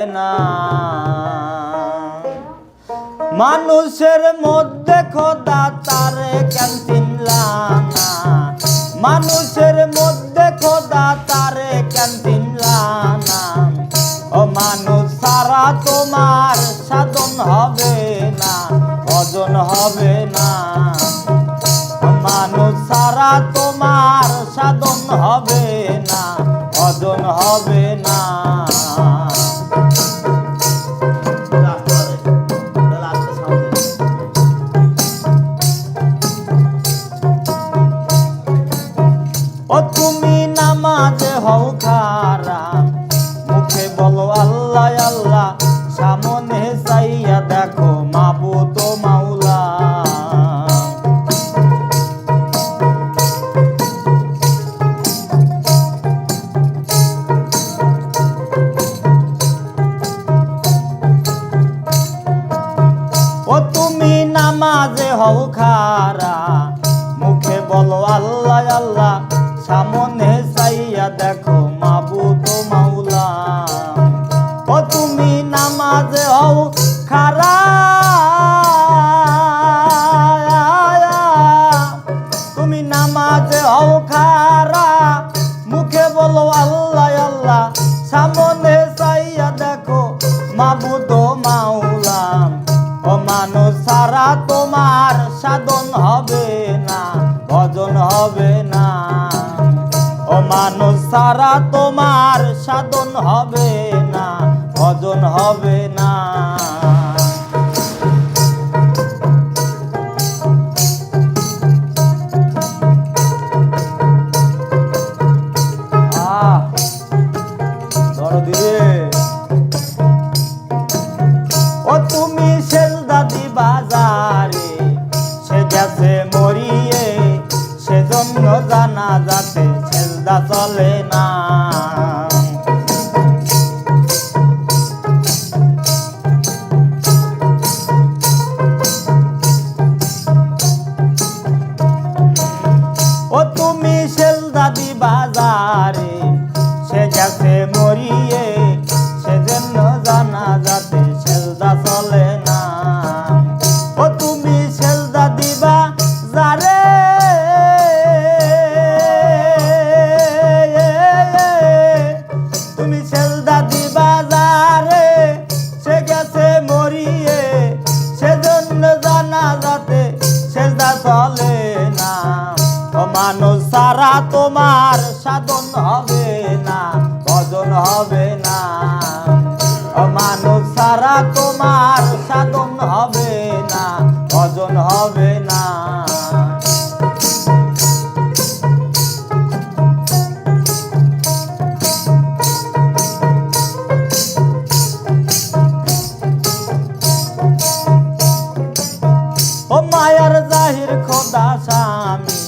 না মানুষের মধ্যে খোদা তারে কেন চিনলা না, মানুষের মধ্যে খোদা তারে কেন চিনলা না। ও মানুষ সারা তোমার সাধন হবে না, ভজন হবে না। মানুষ সারা তোমার সাধন হবে না, ভজন হবে না। ও তুমি নামাজে হও খারা, মুখে বলো আল্লাহ আল্লাহ, সামনে চাইয়া দেখো মাবুদ ও মাওলা। ও তুমি নামাজে হও খারা, মুখে বলো আল্লাহ আল্লাহ, সামনে চাইয়া দেখো মাবুদ ও মাওলা। ও তুমি নামাজে হও খারা, তুমি নামাজে হও খারা, মুখে বলো আল্লাহ আল্লাহ, সামনে চাইয়া দেখো মাবুদ ও মাওলা। ও মানুষ সারা তোমার সাধন হবে না, ভজন হবে না। ও মানুষ সারা তোমার সাধন হবে না, ভজন হবে না। ও তুমি সেজদা দিবা যারে, সে গেছে মরিয়ে, সেজন্য জানাজাতে সেজদা চলে না। ও তুমি সেজদা দিবা যারে, সে গেছে মরিয়ে, সেজন্য জানাজাতে সেজদা চলে না। ও তুমি সেজদা দিবা যারে, তুমি সেজদা দিবা যারে, সে গেছে মরিয়ে, সেজন্য জানাজাতে সেজদা চলে না। ও মানুষ সারা তোমার সাধন হবে না, ভজন হবে না। ও মানুষ সারা তোমার সাধন হবে না, ভজন হবে না। ও মায়ার জাহির খোদা স্বামী,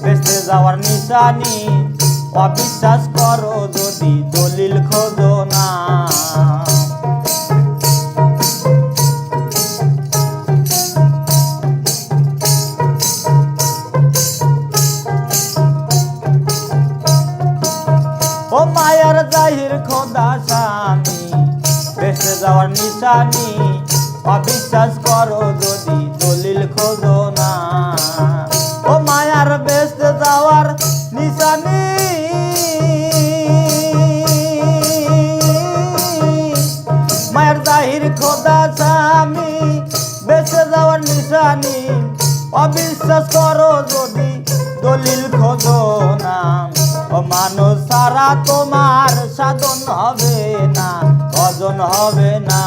বেঁচে যাওয়ার নিশানি, অবিশ্বাস করো যদি দলিল খোঁজো না। ও মায়ার জাহির খোদা স্বামী, বেঁচে যাওয়ার নিশানি, অবিশ্বাস করো যদি দলিল খোঁজো না। ও মায়ার বেঁচে যাওয়ার নিশানি, মায়ের জাহির খোদা স্বামী, বেঁচে যাওয়ার নিশানি, অবিশ্বাস করো যদি দলিল খোঁজো না। ও মানুষ সারা তোমার সাধন হবে না, ভজন হবে না।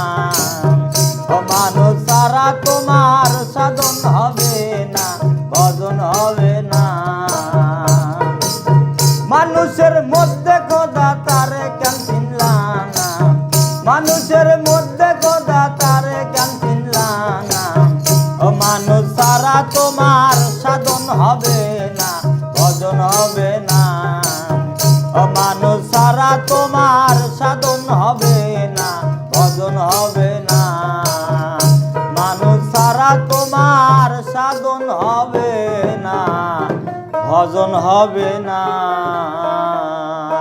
ও মানুষ সারা তোমার সাধন হবে না, ভজন হবে না। মানুষের মধ্যে খোদা তারে কেন চিনলা না, মানুষের মধ্যে খোদা তারে কেন চিনলা না। ও মানুষ সারা তোমার সাধন হবে না, ভজন হবে না। ও মানুষ সারা তোমার সাধন হবে না, ভজন হবে না। মানুষ সারা তোমার সাধন হবে না, ভজন হবে না।